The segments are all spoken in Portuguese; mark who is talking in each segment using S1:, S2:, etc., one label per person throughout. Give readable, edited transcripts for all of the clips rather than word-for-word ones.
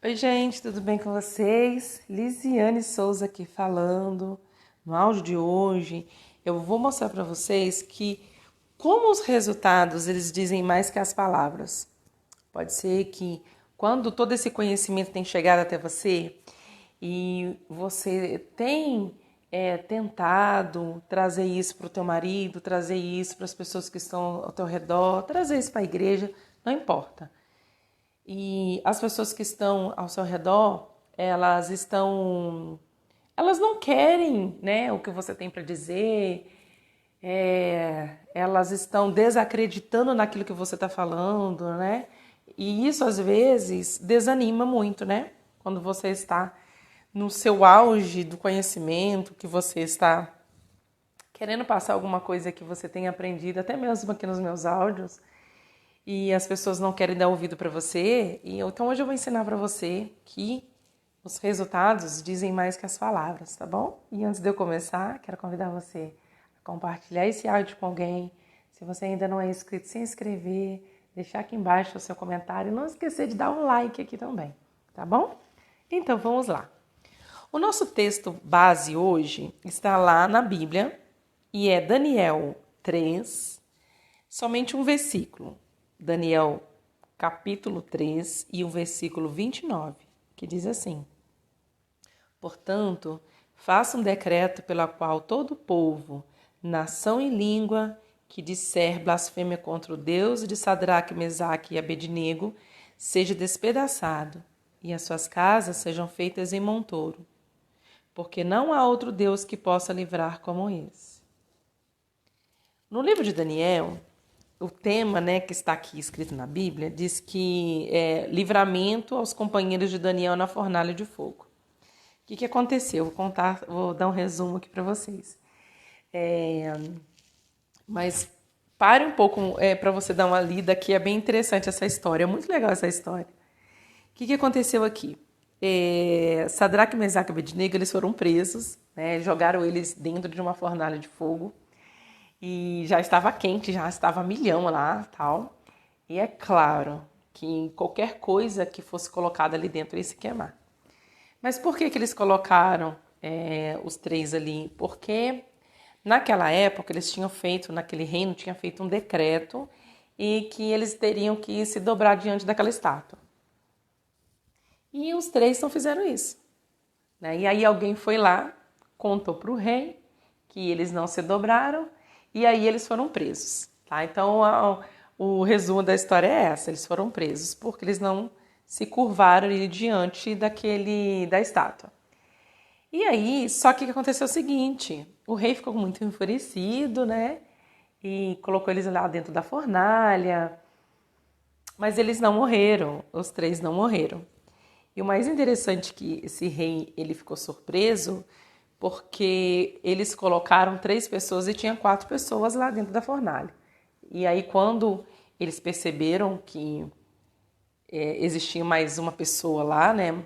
S1: Oi, gente, tudo bem com vocês? Lisiane Souza aqui falando. No áudio de hoje, eu vou mostrar para vocês que como os resultados eles dizem mais que as palavras. Pode ser que quando todo esse conhecimento tem chegado até você e você tem tentado trazer isso para o teu marido, trazer isso para as pessoas que estão ao teu redor, trazer isso para a igreja, não importa. E as pessoas que estão ao seu redor, elas não querem, né, o que você tem para dizer, elas estão desacreditando naquilo que você está falando, né? E isso às vezes desanima muito, né? Quando você está no seu auge do conhecimento, que você está querendo passar alguma coisa que você tem aprendido, até mesmo aqui nos meus áudios, e as pessoas não querem dar ouvido para você, então hoje eu vou ensinar para você que os resultados dizem mais que as palavras, tá bom? E antes de eu começar, quero convidar você a compartilhar esse áudio com alguém. Se você ainda não é inscrito, se inscrever, deixar aqui embaixo o seu comentário e não esquecer de dar um like aqui também, tá bom? Então vamos lá. O nosso texto base hoje está lá na Bíblia e é Daniel 3, somente um versículo. Daniel capítulo 3 e o versículo 29, que diz assim: Portanto, faça um decreto pela qual todo povo, nação e língua que disser blasfêmia contra o Deus de Sadraque, Mesaque e Abednego seja despedaçado, e as suas casas sejam feitas em montouro, porque não há outro Deus que possa livrar como esse. No livro de Daniel, o tema, né, que está aqui escrito na Bíblia diz que é livramento aos companheiros de Daniel na fornalha de fogo. O que aconteceu? Vou dar um resumo aqui para vocês. Mas pare um pouco para você dar uma lida, que é bem interessante essa história, é muito legal essa história. O que aconteceu aqui? Sadraque, Mesaque e Abednego, eles foram presos, né, jogaram eles dentro de uma fornalha de fogo. E já estava quente, já estava a milhão lá, tal. E é claro que qualquer coisa que fosse colocada ali dentro ia se queimar. Mas por que eles colocaram os três ali? Porque naquela época eles tinham feito, naquele reino, tinha feito um decreto e que eles teriam que se dobrar diante daquela estátua. E os três não fizeram isso, né? E aí alguém foi lá, contou para o rei que eles não se dobraram e aí eles foram presos, tá? Então o resumo da história é essa: eles foram presos porque eles não se curvaram ali diante da estátua. E aí, só que aconteceu o seguinte: o rei ficou muito enfurecido, né? E colocou eles lá dentro da fornalha, mas eles não morreram, os três não morreram. E o mais interessante é que esse rei, ele ficou surpreso porque eles colocaram três pessoas e tinha quatro pessoas lá dentro da fornalha. E aí quando eles perceberam que existia mais uma pessoa lá, né?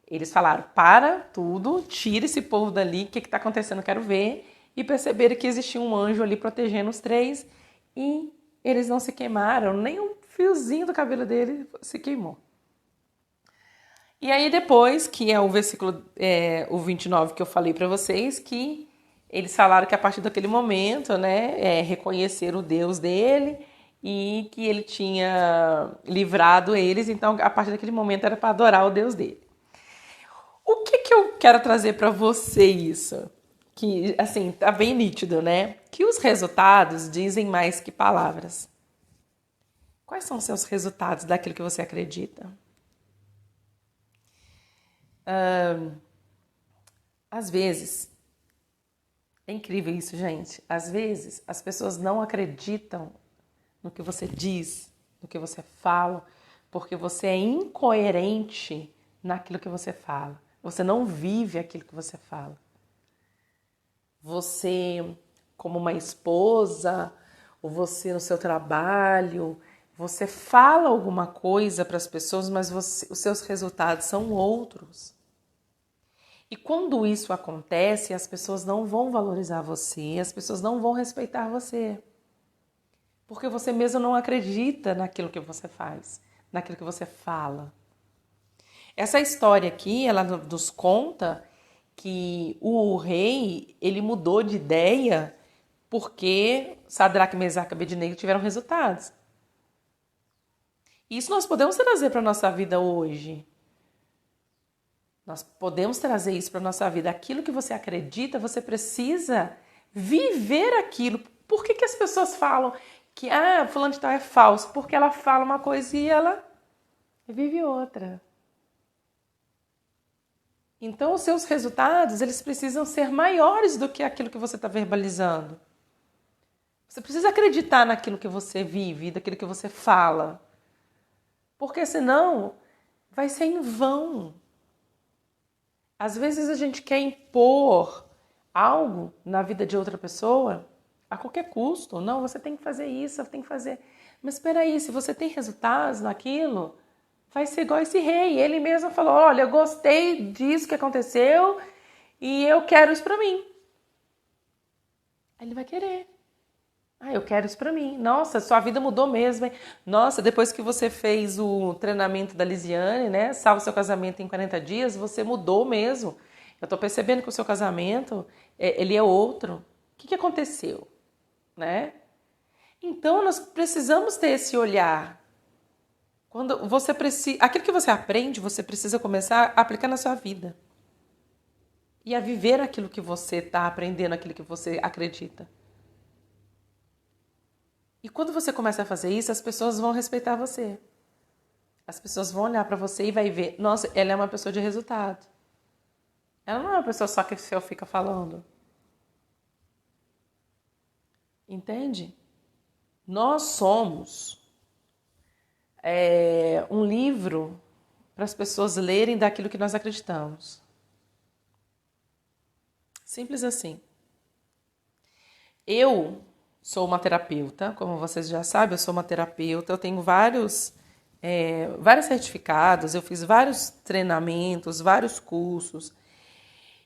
S1: Eles falaram: para tudo, tira esse povo dali, o que está acontecendo, quero ver. E perceberam que existia um anjo ali protegendo os três e eles não se queimaram, nem um fiozinho do cabelo dele se queimou. E aí depois, que é o versículo o 29 que eu falei para vocês, que eles falaram que a partir daquele momento, né, reconheceram o Deus dele e que ele tinha livrado eles, então a partir daquele momento era para adorar o Deus dele. O que eu quero trazer para você isso? Que, assim, tá bem nítido, né? Que os resultados dizem mais que palavras. Quais são os seus resultados daquilo que você acredita? Às vezes, é incrível isso, gente. Às vezes, as pessoas não acreditam no que você diz, no que você fala, porque você é incoerente naquilo que você fala. Você não vive aquilo que você fala. Você, como uma esposa, ou você no seu trabalho, você fala alguma coisa para as pessoas, mas os seus resultados são outros. E quando isso acontece, as pessoas não vão valorizar você, as pessoas não vão respeitar você. Porque você mesmo não acredita naquilo que você faz, naquilo que você fala. Essa história aqui, ela nos conta que o rei, ele mudou de ideia porque Sadraque, Mesaque e Abednego tiveram resultados. Isso nós podemos trazer para a nossa vida hoje. Nós podemos trazer isso para a nossa vida. Aquilo que você acredita, você precisa viver aquilo. Por que as pessoas falam que fulano de tal é falso? Porque ela fala uma coisa e ela vive outra. Então, os seus resultados, eles precisam ser maiores do que aquilo que você está verbalizando. Você precisa acreditar naquilo que você vive, daquilo que você fala. Porque senão, vai ser em vão. Às vezes a gente quer impor algo na vida de outra pessoa a qualquer custo. Não, você tem que fazer isso, você tem que fazer. Mas espera aí, se você tem resultados naquilo, vai ser igual esse rei. Ele mesmo falou, olha, eu gostei disso que aconteceu e eu quero isso pra mim. Aí ele vai querer. Eu quero isso pra mim. Nossa, sua vida mudou mesmo, hein? Nossa, depois que você fez o treinamento da Lisiane, né? Salva seu casamento em 40 dias, você mudou mesmo. Eu tô percebendo que o seu casamento, ele é outro. O que aconteceu? Né? Então, nós precisamos ter esse olhar. Quando você precisa, aquilo que você aprende, você precisa começar a aplicar na sua vida. E a viver aquilo que você está aprendendo, aquilo que você acredita. E quando você começa a fazer isso, as pessoas vão respeitar você. As pessoas vão olhar para você e vai ver, nossa, ela é uma pessoa de resultado. Ela não é uma pessoa só que o senhor fica falando. Entende? Nós somos um livro para as pessoas lerem daquilo que nós acreditamos. Simples assim. Eu sou uma terapeuta, como vocês já sabem, eu sou uma terapeuta, eu tenho vários certificados, eu fiz vários treinamentos, vários cursos.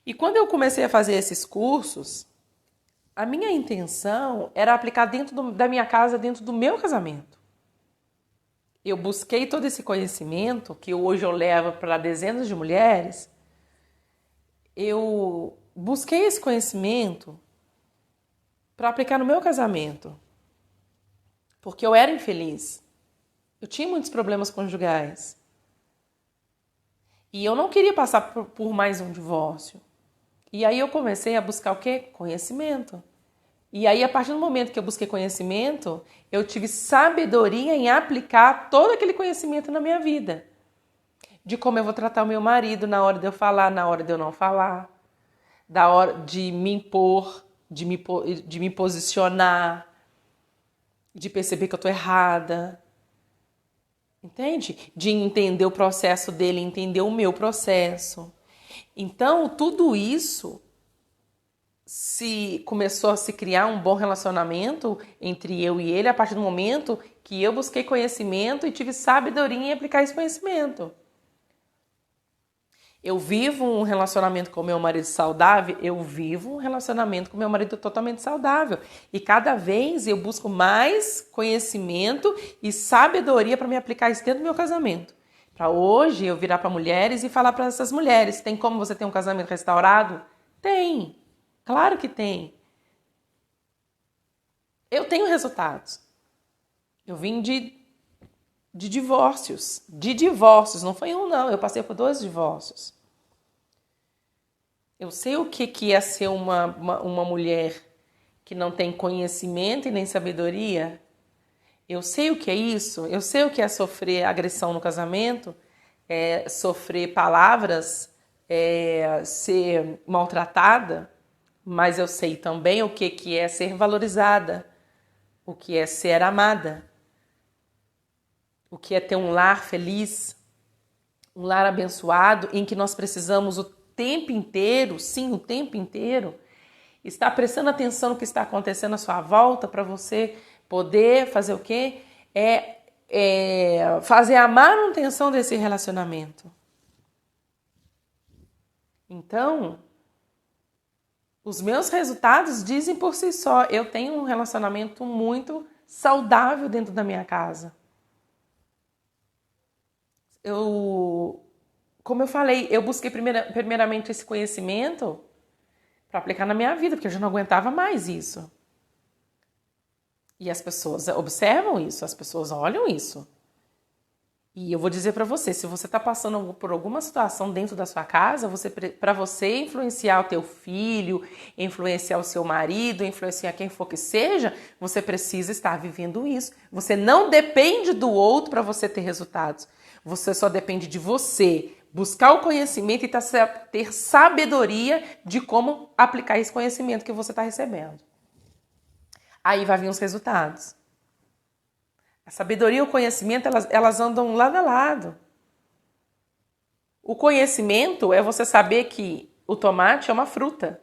S1: E quando eu comecei a fazer esses cursos, a minha intenção era aplicar dentro da minha casa, dentro do meu casamento. Eu busquei todo esse conhecimento, que hoje eu levo para dezenas de mulheres, eu busquei esse conhecimento para aplicar no meu casamento. Porque eu era infeliz. Eu tinha muitos problemas conjugais. E eu não queria passar por mais um divórcio. E aí eu comecei a buscar o quê? Conhecimento. E aí, a partir do momento que eu busquei conhecimento, eu tive sabedoria em aplicar todo aquele conhecimento na minha vida. De como eu vou tratar o meu marido na hora de eu falar, na hora de eu não falar. Da hora de me impor, de me posicionar, de perceber que eu estou errada. Entende? De entender o processo dele, entender o meu processo. Então, tudo isso se começou a se criar um bom relacionamento entre eu e ele a partir do momento que eu busquei conhecimento e tive sabedoria em aplicar esse conhecimento. Eu vivo um relacionamento com meu marido saudável, eu vivo um relacionamento com meu marido totalmente saudável. E cada vez eu busco mais conhecimento e sabedoria para me aplicar isso dentro do meu casamento. Para hoje eu virar para mulheres e falar para essas mulheres, tem como você ter um casamento restaurado? Tem, claro que tem. Eu tenho resultados. Eu vim de divórcios, não foi um não, eu passei por 2 divórcios. Eu sei o que é ser uma mulher que não tem conhecimento e nem sabedoria. Eu sei o que é isso, eu sei o que é sofrer agressão no casamento, sofrer palavras, ser maltratada, mas eu sei também o que é ser valorizada, o que é ser amada, o que é ter um lar feliz, um lar abençoado, em que nós precisamos o tempo inteiro, sim, o tempo inteiro, estar prestando atenção no que está acontecendo à sua volta para você poder fazer o quê? Fazer a manutenção desse relacionamento. Então, os meus resultados dizem por si só, eu tenho um relacionamento muito saudável dentro da minha casa. como eu falei, eu busquei primeiramente esse conhecimento para aplicar na minha vida, porque eu já não aguentava mais isso. E as pessoas observam isso, as pessoas olham isso. E eu vou dizer para você, se você está passando por alguma situação dentro da sua casa, para você influenciar o teu filho, influenciar o seu marido, influenciar quem for que seja, você precisa estar vivendo isso. Você não depende do outro para você ter resultados. Você só depende de você buscar o conhecimento e ter sabedoria de como aplicar esse conhecimento que você está recebendo. Aí vai vir os resultados. A sabedoria e o conhecimento, elas andam lado a lado. O conhecimento é você saber que o tomate é uma fruta.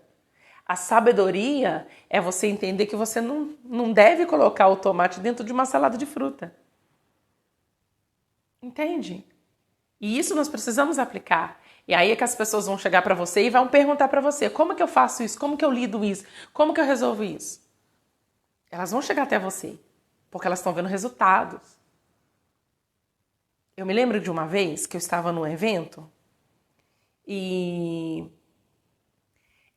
S1: A sabedoria é você entender que você não deve colocar o tomate dentro de uma salada de fruta. Entende? E isso nós precisamos aplicar. E aí é que as pessoas vão chegar para você e vão perguntar para você, como que eu faço isso? Como que eu lido isso? Como que eu resolvo isso? Elas vão chegar até você, porque elas estão vendo resultados. Eu me lembro de uma vez que eu estava num evento e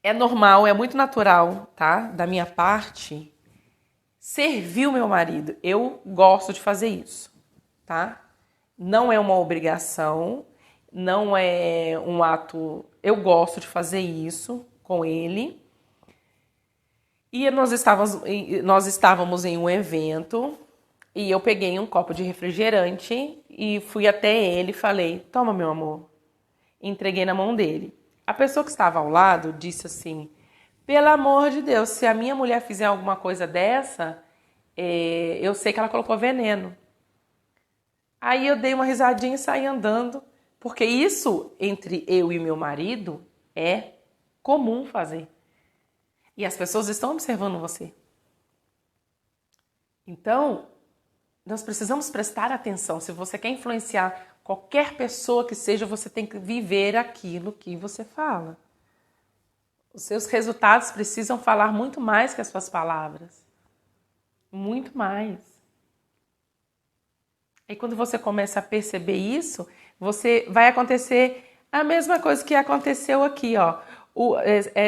S1: é normal, é muito natural, tá? Da minha parte, servir o meu marido. Eu gosto de fazer isso, tá? Não é uma obrigação, não é um ato. Eu gosto de fazer isso com ele. E nós estávamos em um evento e eu peguei um copo de refrigerante e fui até ele e falei, toma, meu amor. Entreguei na mão dele. A pessoa que estava ao lado disse assim, pelo amor de Deus, se a minha mulher fizer alguma coisa dessa, eu sei que ela colocou veneno. Aí eu dei uma risadinha e saí andando, porque isso entre eu e meu marido é comum fazer. E as pessoas estão observando você. Então, nós precisamos prestar atenção. Se você quer influenciar qualquer pessoa que seja, você tem que viver aquilo que você fala. Os seus resultados precisam falar muito mais que as suas palavras. Muito mais. E quando você começa a perceber isso, vai acontecer a mesma coisa que aconteceu aqui, ó.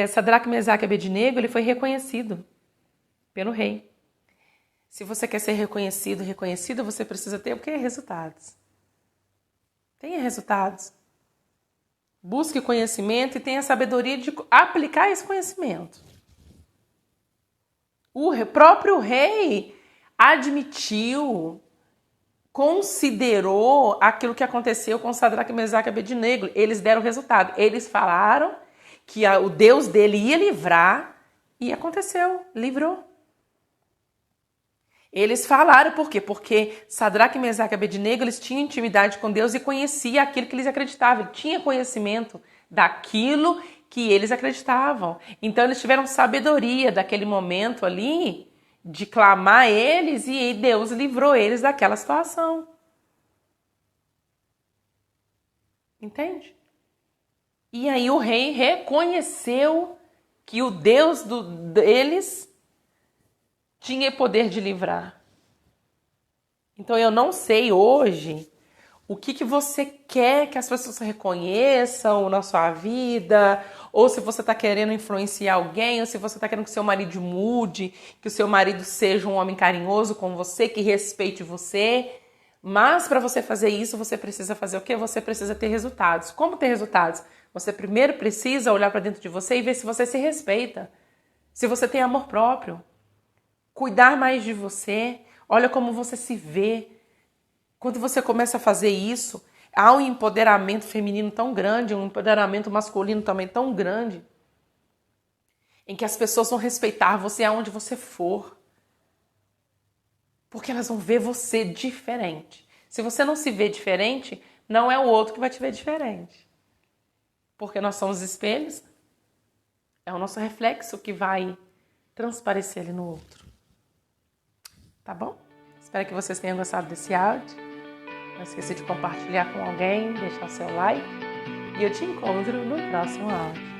S1: Sadraque, Mesaque e Abednego, ele foi reconhecido pelo rei. Se você quer ser reconhecido, você precisa ter o quê? Resultados. Tenha resultados. Busque conhecimento e tenha sabedoria de aplicar esse conhecimento. O próprio rei admitiu, considerou aquilo que aconteceu com Sadraque, Mesaque e Abednego. Eles deram resultado. Eles falaram que o Deus dele ia livrar e aconteceu, livrou. Eles falaram por quê? Porque Sadraque, Mesaque e Abednego, eles tinham intimidade com Deus e conheciam aquilo que eles acreditavam. Ele tinha conhecimento daquilo que eles acreditavam. Então eles tiveram sabedoria daquele momento ali de clamar a eles e Deus livrou eles daquela situação. Entende? E aí o rei reconheceu que o Deus deles tinha poder de livrar. Então eu não sei hoje o que você quer que as pessoas reconheçam na sua vida, ou se você está querendo influenciar alguém, ou se você está querendo que o seu marido mude, que o seu marido seja um homem carinhoso com você, que respeite você. Mas para você fazer isso, você precisa fazer o quê? Você precisa ter resultados. Como ter resultados? Você primeiro precisa olhar para dentro de você e ver se você se respeita, se você tem amor próprio. Cuidar mais de você, olha como você se vê. Quando você começa a fazer isso, há um empoderamento feminino tão grande, um empoderamento masculino também tão grande, em que as pessoas vão respeitar você aonde você for. Porque elas vão ver você diferente. Se você não se vê diferente, não é o outro que vai te ver diferente. Porque nós somos espelhos, é o nosso reflexo que vai transparecer ali no outro. Tá bom? Espero que vocês tenham gostado desse áudio. Não esqueça de compartilhar com alguém, deixar o seu like. E eu te encontro no próximo áudio.